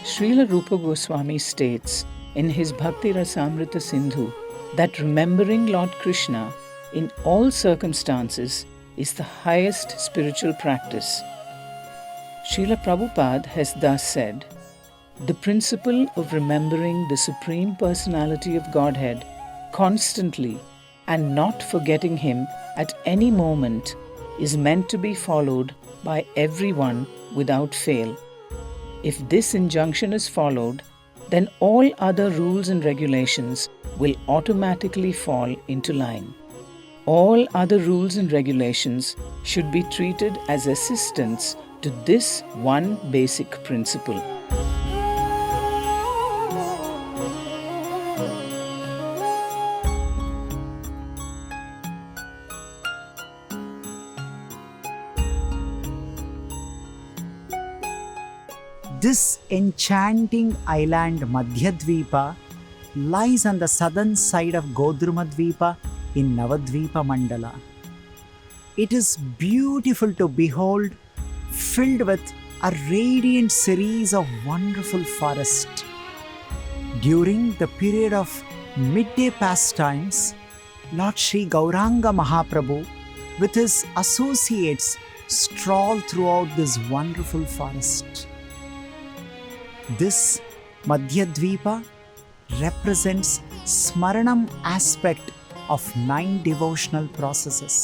Srila Rupa Goswami states in his Bhakti Rasamrita Sindhu that remembering Lord Krishna in all circumstances is the highest spiritual practice. Srila Prabhupada has thus said, "The principle of remembering the Supreme Personality of Godhead constantly and not forgetting Him at any moment is meant to be followed by everyone without fail. If this injunction is followed, then all other rules and regulations will automatically fall into line. All other rules and regulations should be treated as assistants to this one basic principle." This enchanting island Madhyadvipa lies on the southern side of Godrumadvipa in Navadvipa Mandala. It is beautiful to behold, filled with a radiant series of wonderful forests. During the period of midday pastimes, Lord Sri Gauranga Mahaprabhu with his associates stroll throughout this wonderful forest. This Madhyadvipa represents Smaranam aspect of 9 devotional processes.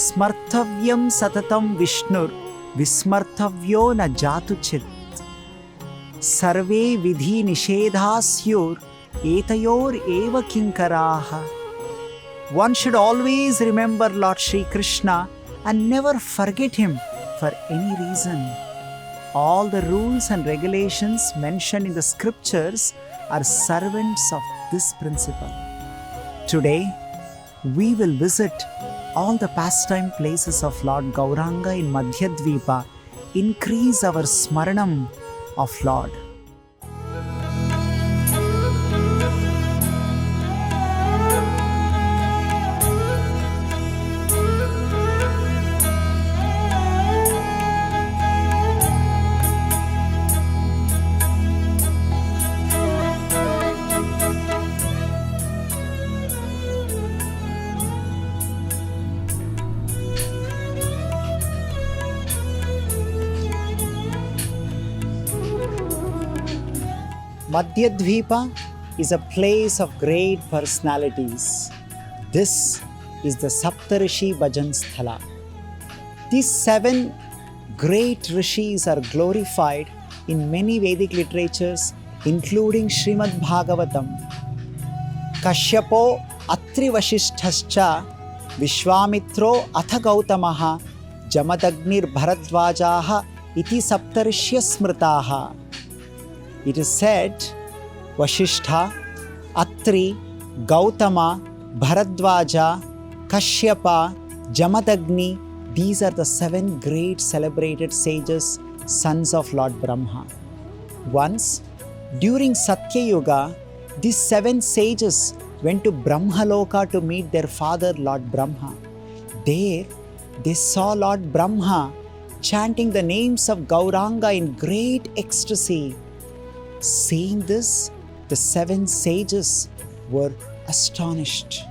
Smarthavyam satatam Vishnur vismarthavyo na jatuchit. Sarve vidhi nishedhasyur etayor eva kinkaraha. One should always remember Lord Sri Krishna and never forget him for any reason. All the rules and regulations mentioned in the scriptures are servants of this principle. Today, we will visit all the pastime places of Lord Gauranga in Madhyadvipa, increase our smaranam of Lord. Madhyadvipa is a place of great personalities. This is the Sapta-rishi Bhajan Sthala. These 7 great rishis are glorified in many Vedic literatures, including Srimad Bhagavatam. Kashyapo Atri Vasishthascha Vishwamitro Atha Gautamaha Jamadagnir Bharadvajaha Iti Saptarishya Smritaha. It is said, Vashishtha, Atri, Gautama, Bharadvaja, Kashyapa, Jamadagni, these are the 7 great celebrated sages, sons of Lord Brahma. Once, during Satya Yuga, these 7 sages went to Brahmaloka to meet their father, Lord Brahma. There, they saw Lord Brahma chanting the names of Gauranga in great ecstasy. Seeing this, the 7 sages were astonished.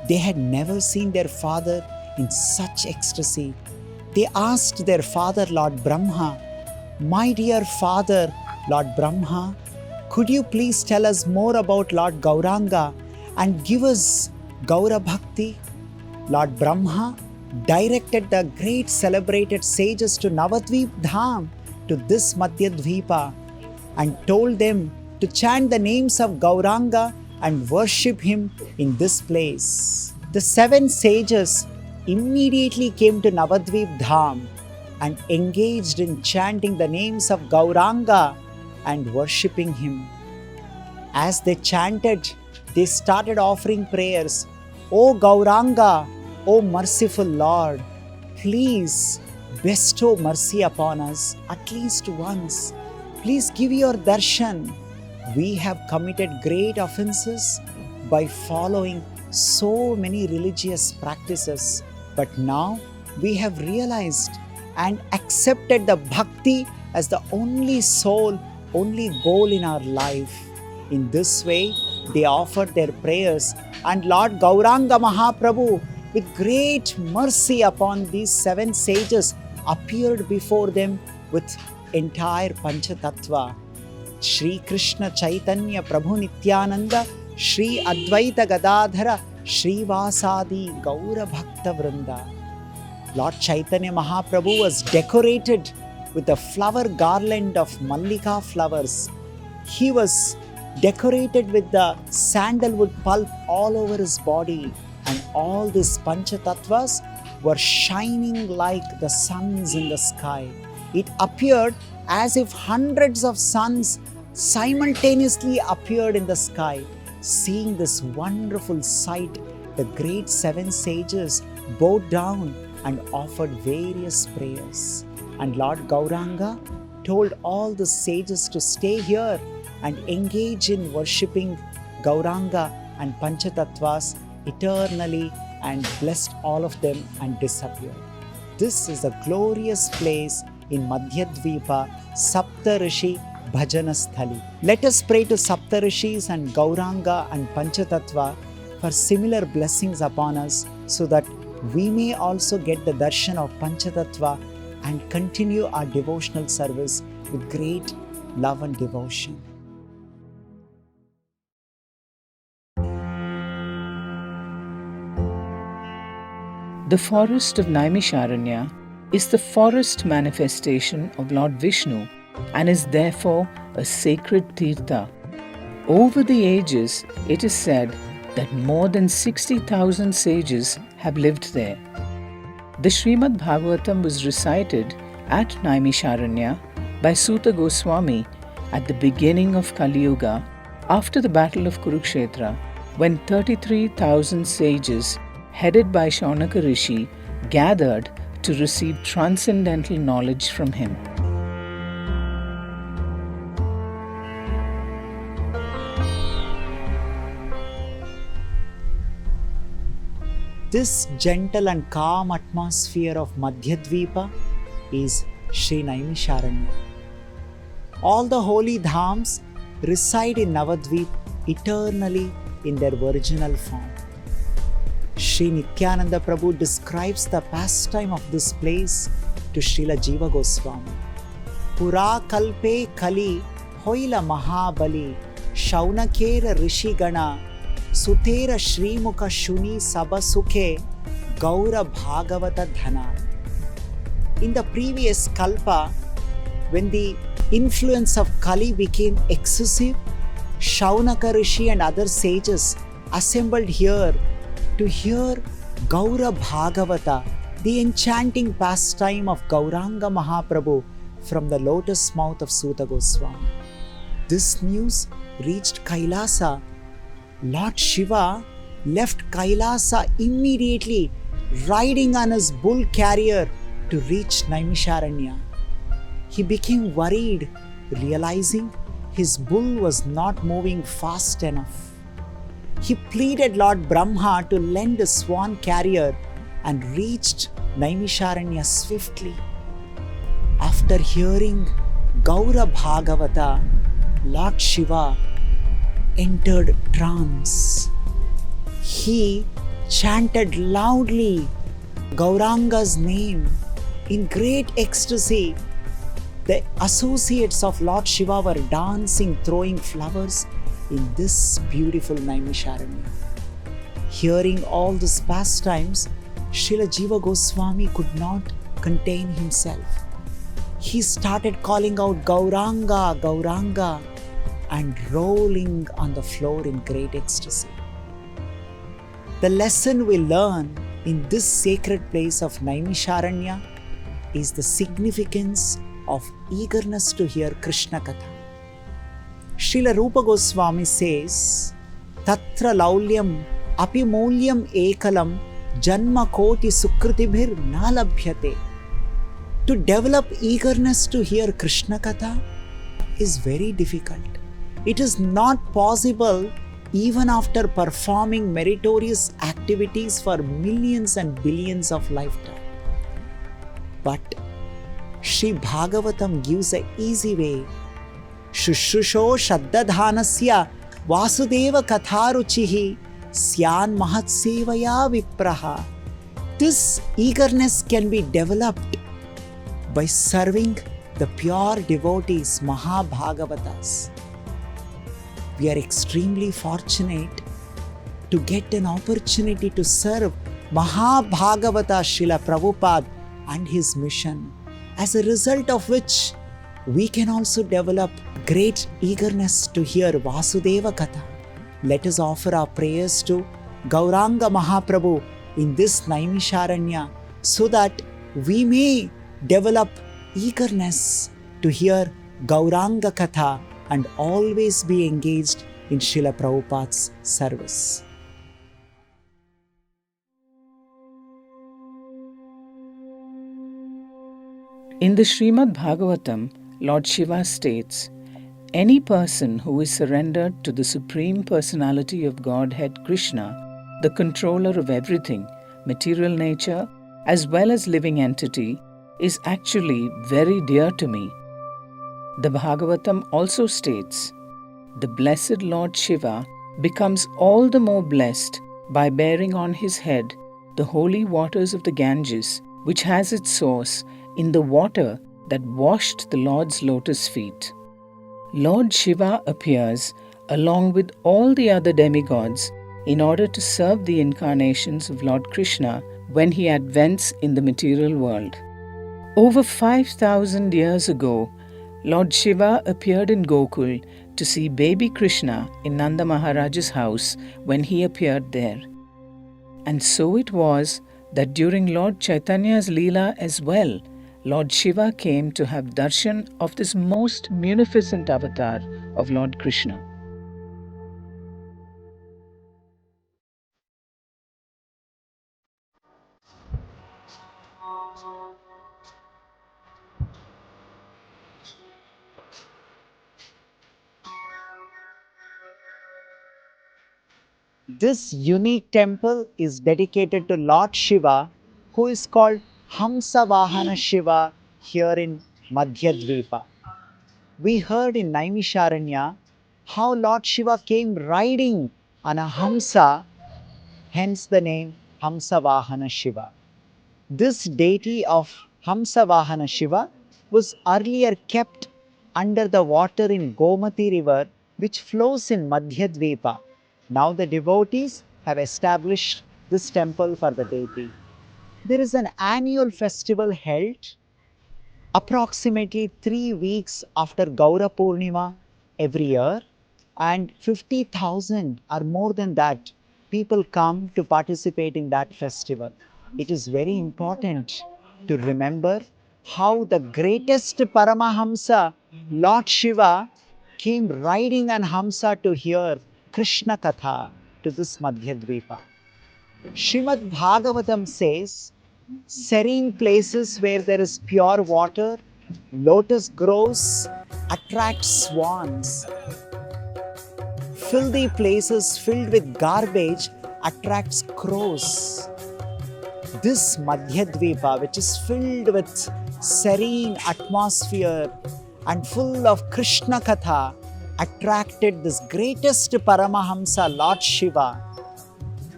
They had never seen their father in such ecstasy. They asked their father, Lord Brahma, "My dear father, Lord Brahma, could you please tell us more about Lord Gauranga and give us Gaura Bhakti?" Lord Brahma directed the great celebrated sages to Navadvipa Dham, to this Madhyadvipa, and told them to chant the names of Gauranga and worship him in this place. The 7 sages immediately came to Navadvipa Dham and engaged in chanting the names of Gauranga and worshipping him. As they chanted, they started offering prayers. "O Gauranga, O merciful Lord, please bestow mercy upon us at least once. Please give your darshan. We have committed great offenses by following so many religious practices. But now we have realized and accepted the bhakti as the only soul, only goal in our life. In this way, they offered their prayers, and Lord Gauranga Mahaprabhu, with great mercy upon these 7 sages, appeared before them with entire Panchatattva. Sri Krishna Chaitanya Prabhu Nityananda, Sri Advaita Gadadhara, Sri Vasadi Gaura Bhakta Vrinda. Lord Chaitanya Mahaprabhu was decorated with a flower garland of Mallika flowers. He was decorated with the sandalwood pulp all over his body, and all these Panchatattvas were shining like the suns in the sky. It appeared as if hundreds of suns simultaneously appeared in the sky. Seeing this wonderful sight, the great 7 sages bowed down and offered various prayers. And Lord Gauranga told all the sages to stay here and engage in worshipping Gauranga and Panchatattvas eternally, and blessed all of them and disappeared. This is a glorious place in Madhyadvipa, Sapta-rishi Bhajana Sthali. Let us pray to Sapta-rishis and Gauranga and Panchatattva for similar blessings upon us, so that we may also get the darshan of Panchatattva and continue our devotional service with great love and devotion. The forest of Naimisharanya is the forest manifestation of Lord Vishnu and is therefore a sacred tirtha. Over the ages, it is said that more than 60,000 sages have lived there. The Srimad Bhagavatam was recited at Naimisharanya by Suta Goswami at the beginning of Kali Yuga, after the battle of Kurukshetra, when 33,000 sages headed by Shaunaka Rishi gathered to receive transcendental knowledge from him. This gentle and calm atmosphere of Madhyadvipa is Sri Naimisharanya. All the holy dhams reside in Navadvipa eternally in their original form. Sri Nityananda Prabhu describes the pastime of this place to Srila Jiva Goswami. Pura kalpe kali hoila mahabali shaunakera rishigana sutera shrimukha shuni sabasukhe gaura bhagavata dhana. In the previous kalpa, when the influence of Kali became excessive, Shaunaka Rishi and other sages assembled here to hear Gaura Bhagavata, the enchanting pastime of Gauranga Mahaprabhu from the lotus mouth of Suta Goswami. This news reached Kailasa. Lord Shiva left Kailasa immediately, riding on his bull carrier to reach Naimisharanya. He became worried, realizing his bull was not moving fast enough. He pleaded Lord Brahma to lend a swan carrier and reached Naimisharanya swiftly. After hearing Gaura Bhagavata, Lord Shiva entered trance. He chanted loudly Gauranga's name in great ecstasy. The associates of Lord Shiva were dancing, throwing flowers in this beautiful Naimisharanya. Hearing all these pastimes, Srila Jiva Goswami could not contain himself. He started calling out Gauranga, Gauranga, and rolling on the floor in great ecstasy. The lesson we learn in this sacred place of Naimisharanya is the significance of eagerness to hear Krishna Katha. Srila Rupa Goswami says, Tatra laulyam api mulyam ekalam janma koti sukritibhir nalabhyate. To develop eagerness to hear Krishna Katha is very difficult. It is not possible even after performing meritorious activities for millions and billions of lifetimes. But Sri Bhagavatam gives an easy way. Shushrusho Shaddadhanasya Vasudeva Katharuchihi Syan Mahatsevaya Vipraha. This eagerness can be developed by serving the pure devotees, Maha-Bhagavatas. We are extremely fortunate to get an opportunity to serve Maha-Bhagavata Srila Prabhupada and his mission, as a result of which we can also develop great eagerness to hear Vasudeva Katha. Let us offer our prayers to Gauranga Mahaprabhu in this Naimisharanya so that we may develop eagerness to hear Gauranga Katha and always be engaged in Srila Prabhupada's service. In the Srimad Bhagavatam, Lord Shiva states, any person who is surrendered to the Supreme Personality of Godhead Krishna, the controller of everything, material nature as well as living entity, is actually very dear to me. The Bhagavatam also states, the blessed Lord Shiva becomes all the more blessed by bearing on his head the holy waters of the Ganges, which has its source in the water that washed the Lord's lotus feet. Lord Shiva appears along with all the other demigods in order to serve the incarnations of Lord Krishna when he advents in the material world. Over 5,000 years ago, Lord Shiva appeared in Gokul to see baby Krishna in Nanda Maharaj's house when he appeared there. And so it was that during Lord Chaitanya's Leela as well, Lord Shiva came to have darshan of this most munificent avatar of Lord Krishna. This unique temple is dedicated to Lord Shiva, who is called Hamsa-vahana Shiva here in Madhyadvipa. We heard in Naimisharanya how Lord Shiva came riding on a Hamsa, hence the name Hamsa-vahana Shiva. This deity of Hamsa-vahana Shiva was earlier kept under the water in Gomati river, which flows in Madhyadvipa. Now the devotees have established this temple for the deity. There is an annual festival held approximately 3 weeks after Gaura Purnima every year, and 50,000 or more than that people come to participate in that festival. It is very important to remember how the greatest Paramahamsa, Lord Shiva, came riding on Hamsa to hear Krishna Katha to this Madhyadvipa. Srimad Bhagavatam says, serene places where there is pure water, lotus grows, attract swans. Filthy places filled with garbage attracts crows. This Madhyadvipa, which is filled with serene atmosphere and full of Krishna Katha, attracted this greatest Paramahamsa, Lord Shiva.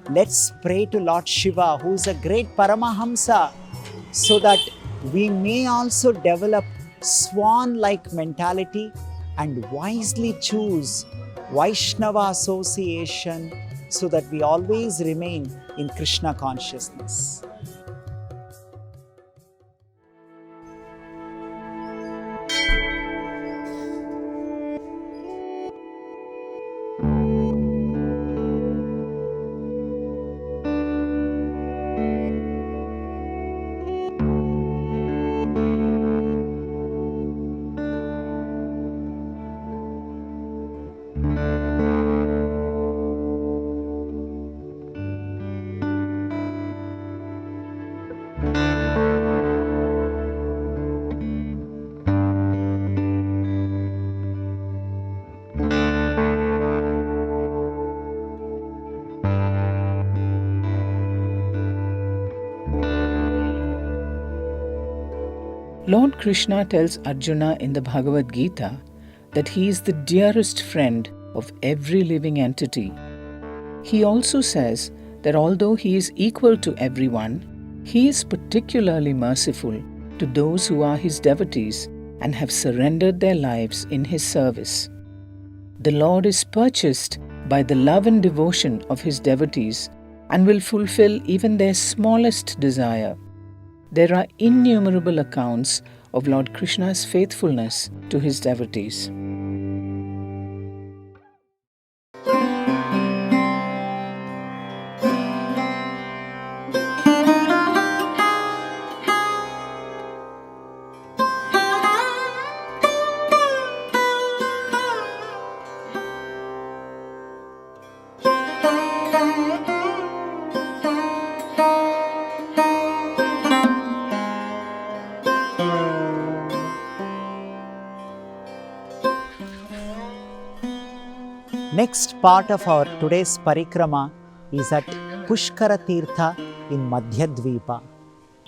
Let's pray to Lord Shiva, who is a great Paramahamsa, so that we may also develop swan-like mentality and wisely choose Vaishnava association so that we always remain in Krishna consciousness. Lord Krishna tells Arjuna in the Bhagavad Gita that he is the dearest friend of every living entity. He also says that although he is equal to everyone, he is particularly merciful to those who are his devotees and have surrendered their lives in his service. The Lord is purchased by the love and devotion of his devotees and will fulfill even their smallest desire. There are innumerable accounts of Lord Krishna's faithfulness to his devotees. Next part of our today's parikrama is at Pushkara-tirtha in Madhyadvipa.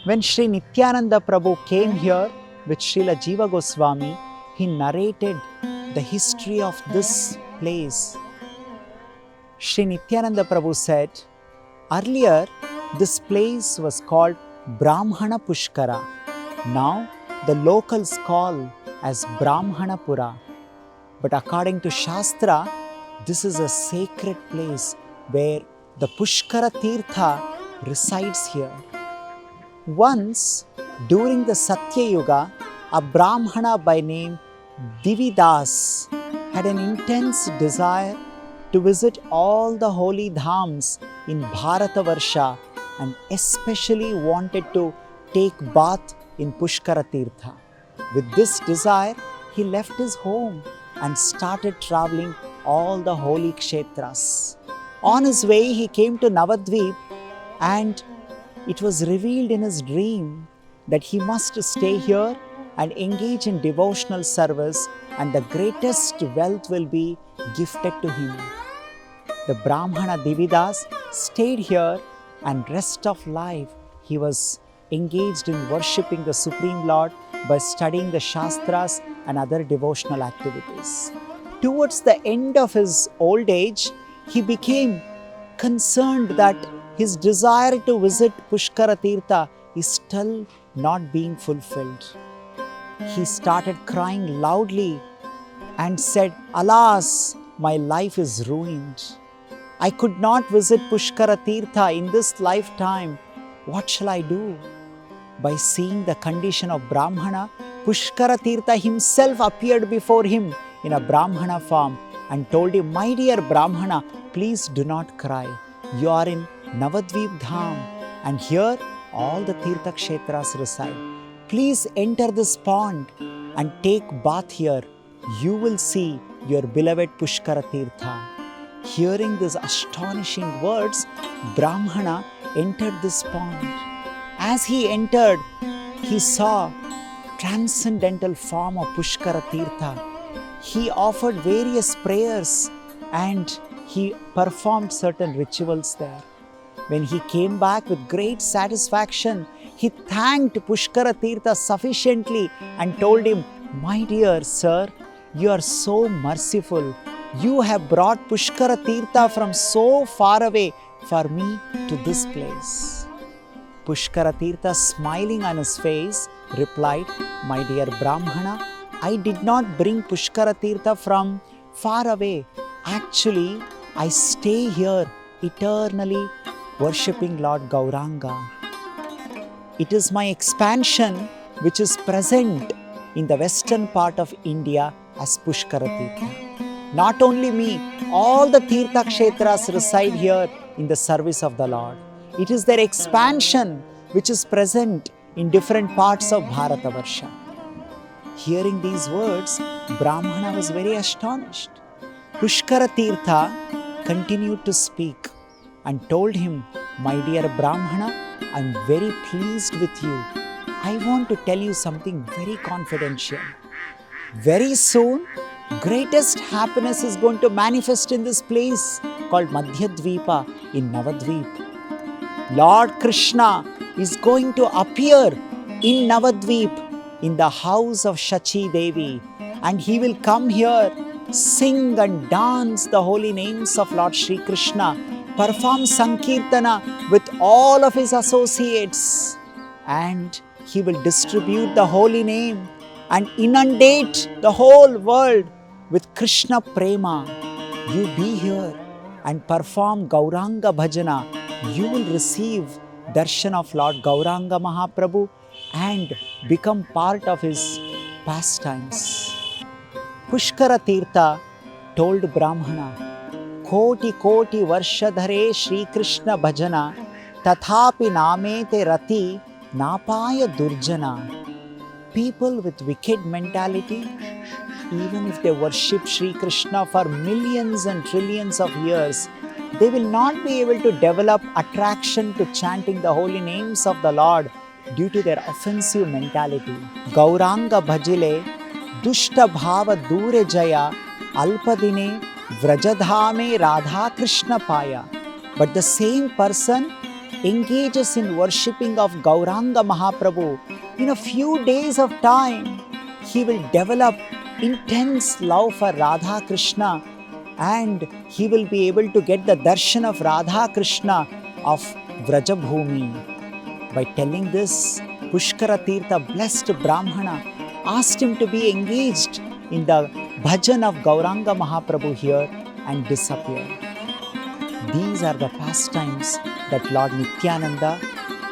When Sri Nityananda Prabhu came here with Srila Jiva Goswami, he narrated the history of this place. Sri Nityananda Prabhu said, earlier this place was called Brahmana Pushkara. Now the locals call as Brahmanapura. But according to Shastra, this is a sacred place where the Pushkara-tirtha resides here. Once, during the Satya Yuga, a Brahmana by name Dividas had an intense desire to visit all the holy dhams in Bharatavarsha and especially wanted to take bath in Pushkara-tirtha. With this desire, he left his home and started traveling all the holy kshetras. On his way, he came to Navadvipa and it was revealed in his dream that he must stay here and engage in devotional service and the greatest wealth will be gifted to him. The Brahmana Dividas stayed here and rest of life he was engaged in worshipping the Supreme Lord by studying the Shastras and other devotional activities. Towards the end of his old age, he became concerned that his desire to visit Pushkara-tirtha is still not being fulfilled. He started crying loudly and said, "Alas, my life is ruined. I could not visit Pushkara-tirtha in this lifetime. What shall I do?" By seeing the condition of Brahmana, Pushkara-tirtha himself appeared before him in a Brahmana form and told him, "My dear Brahmana, please do not cry. You are in Navadvipa Dham and here all the Tirtha Kshetras reside. Please enter this pond and take bath here. You will see your beloved Pushkara-tirtha." Hearing these astonishing words, Brahmana entered this pond. As he entered, he saw transcendental form of Pushkara-tirtha. He offered various prayers and he performed certain rituals there. When he came back with great satisfaction, he thanked Pushkara-tirtha sufficiently and told him, "My dear sir, you are so merciful. You have brought Pushkara-tirtha from so far away for me to this place." Pushkara-tirtha, smiling on his face, replied, "My dear Brahmana, I did not bring Pushkara-tirtha from far away. Actually, I stay here eternally worshipping Lord Gauranga. It is my expansion which is present in the western part of India as Pushkara-tirtha. Not only me, all the Tirtha Kshetras reside here in the service of the Lord. It is their expansion which is present in different parts of Bharatavarsha." Hearing these words, Brahmana was very astonished. Pushkara-tirtha continued to speak and told him, "My dear Brahmana, I am very pleased with you. I want to tell you something very confidential. Very soon, greatest happiness is going to manifest in this place called Madhyadvipa in Navadvipa. Lord Krishna is going to appear in Navadvipa in the house of Shachi Devi, and he will come here, sing and dance the holy names of Lord Sri Krishna, perform Sankirtana with all of his associates, and he will distribute the holy name and inundate the whole world with Krishna Prema. You be here and perform Gauranga Bhajana. You will receive darshan of Lord Gauranga Mahaprabhu and become part of his pastimes. Pushkara-tirtha told Brahmana, Koti Koti Varshadhare Shri Krishna Bhajana, Tathapi Namete Rati Napaya Durjana. People with wicked mentality, even if they worship Sri Krishna for millions and trillions of years, they will not be able to develop attraction to chanting the holy names of the Lord due to their offensive mentality. Gauranga Bhajile, Dushta Bhava Dure Jaya, Alpadine, Vrajadhame Radha Krishna Paya. But the same person engages in worshipping of Gauranga Mahaprabhu. In a few days of time, he will develop intense love for Radha Krishna, and he will be able to get the darshan of Radha Krishna of Vrajabhumi. By telling this, Pushkara-tirtha blessed Brahmana asked him to be engaged in the bhajan of Gauranga Mahaprabhu here and disappear. These are the pastimes that Lord Nityananda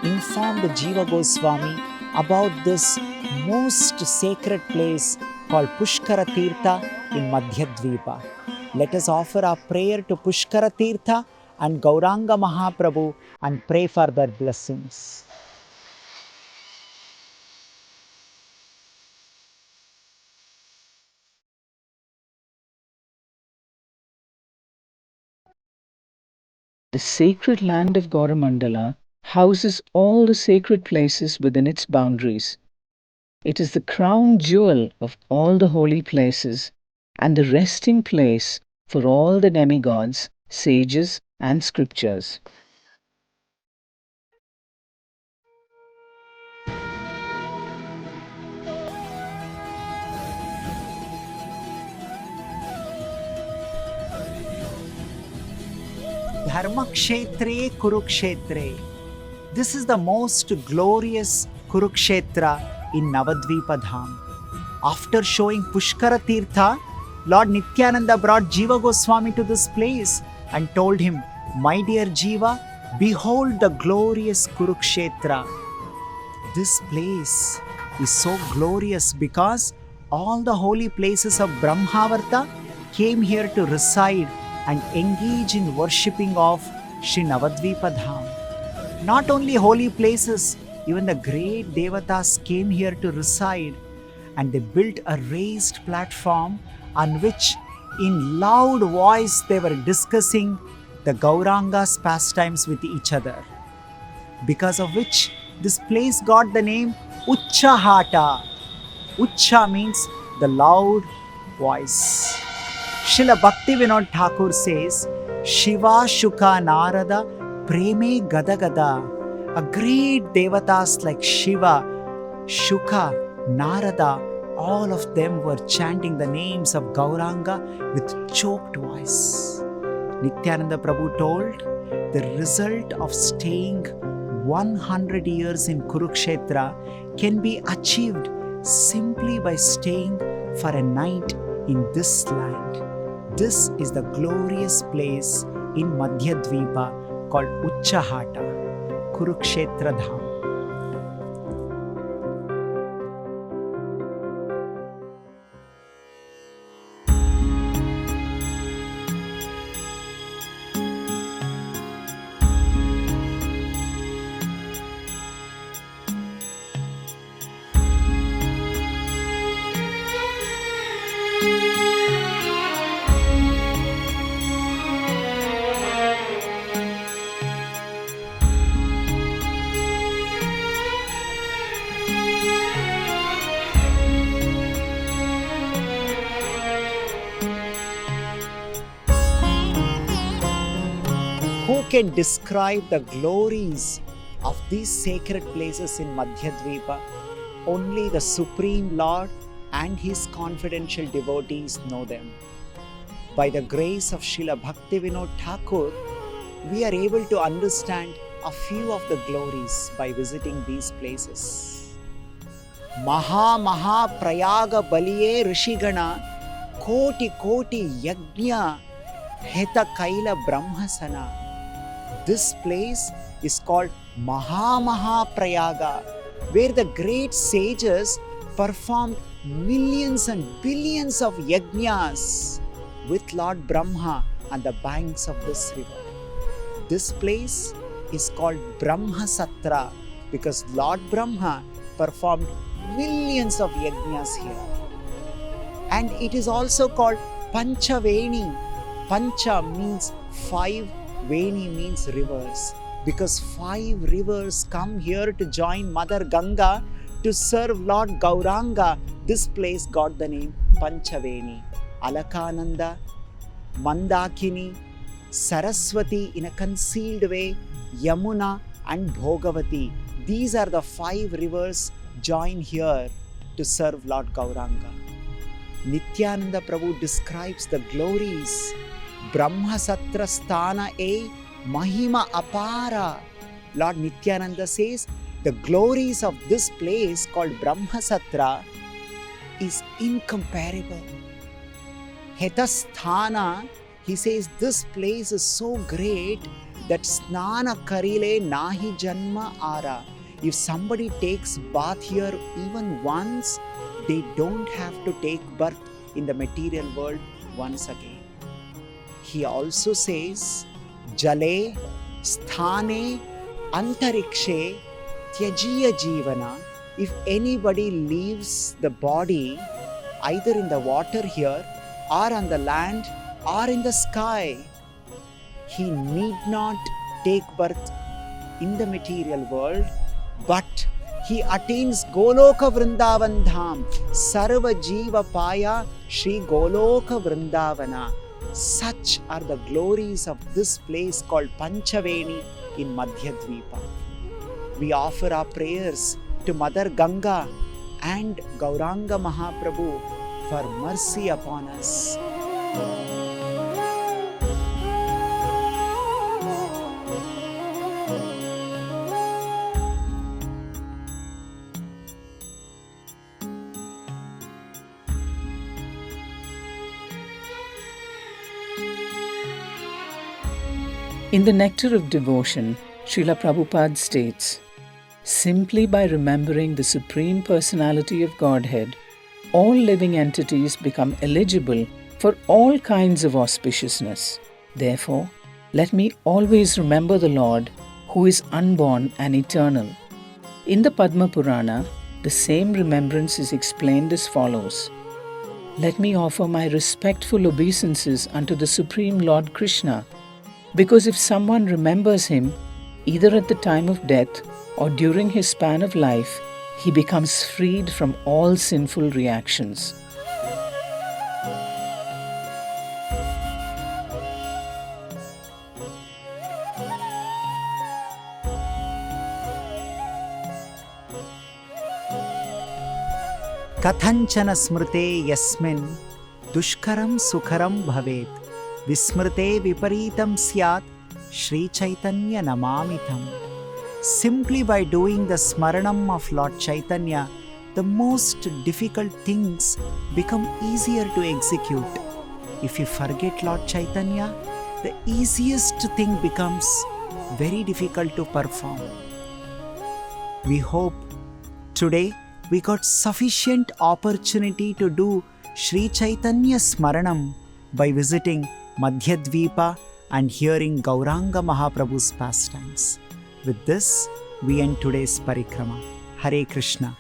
informed Jiva Goswami about this most sacred place called Pushkara-tirtha in Madhyadvipa. Let us offer our prayer to Pushkara-tirtha and Gauranga Mahaprabhu and pray for their blessings. The sacred land of Gaura houses all the sacred places within its boundaries. It is the crown jewel of all the holy places and the resting place for all the demigods, sages, and scriptures. Dharmakshetre Kurukshetre. This is the most glorious Kurukshetra in Navadvipa Dham. After showing Pushkara-tirtha, Lord Nityananda brought Jiva Goswami to this place and told him, My dear Jiva, behold the glorious Kurukshetra. This place is so glorious because all the holy places of Brahmavarta came here to reside and engage in worshipping of Sri Navadvipa Dham. Not only holy places, even the great devatas came here to reside, and they built a raised platform on which in loud voice they were discussing the Gauranga's pastimes with each other, because of which this place got the name Uchcha Hatta. Uchcha means the loud voice. Srila Bhakti Vinod Thakur says, Shiva Shuka Narada Preme Gada Gada. A great devatas like Shiva, Shuka, Narada, all of them were chanting the names of Gauranga with choked voice. Nityananda Prabhu told, the result of staying 100 years in Kurukshetra can be achieved simply by staying for a night in this land. This is the glorious place in Madhyadvipa called Uchcha Hatta, Kurukshetra Dham. Who can describe the glories of these sacred places in Madhyadvipa? only the Supreme Lord and His confidential devotees know them. By the grace of Srila Bhaktivinoda Thakur, we are able to understand a few of the glories by visiting these places. Maha-Prayaga Baliye Rishigana Koti Koti Yajna Heta Kaila Brahmasana. This place is called Prayaga, where the great sages performed millions and billions of yajnas with Lord Brahma on the banks of this river. This place is called Brahma-satra because Lord Brahma performed millions of yajnas here. And it is also called Panchaveni. Pancha means 5, Veni means rivers. Because 5 rivers come here to join Mother Ganga to serve Lord Gauranga, this place got the name Panchaveni. Alakananda, Mandakini, Saraswati in a concealed way, Yamuna and Bhogavati. These are the 5 rivers join here to serve Lord Gauranga. Nityananda Prabhu describes the glories. Brahma Satra Sthana E Mahima Apara. Lord Nityananda says the glories of this place called Brahma Satra is incomparable. Hetasthana, he says this place is so great that Snana Karile Nahi Janma Ara. If somebody takes bath here even once, they don't have to take birth in the material world once again. He also says, Jale, Sthane, Antarikshe, Tyajiya Jivana. If anybody leaves the body either in the water here or on the land or in the sky, he need not take birth in the material world, but he attains Goloka Vrindavan Dham, Sarva Jiva Paya Shri Goloka Vrindavana. Such are the glories of this place called Panchaveni in Madhyadvipa. We offer our prayers to Mother Ganga and Gauranga Mahaprabhu for mercy upon us. In the Nectar of Devotion, Srila Prabhupada states, simply by remembering the Supreme Personality of Godhead, all living entities become eligible for all kinds of auspiciousness. Therefore, let me always remember the Lord, who is unborn and eternal. In the Padma Purana, the same remembrance is explained as follows. Let me offer my respectful obeisances unto the Supreme Lord Krishna, because if someone remembers him, either at the time of death or during his span of life, he becomes freed from all sinful reactions. Kathanchana smrute yasmin dushkaram sukharam bhavet vismrte viparitam syat Sri Chaitanya namamitam. Simply by doing the smaranam of Lord Chaitanya, the most difficult things become easier to execute. If you forget Lord Chaitanya, the easiest thing becomes very difficult to perform. We hope today we got sufficient opportunity to do Sri Chaitanya Smaranam by visiting Madhyadvipa and hearing Gauranga Mahaprabhu's pastimes. With this, we end today's Parikrama. Hare Krishna.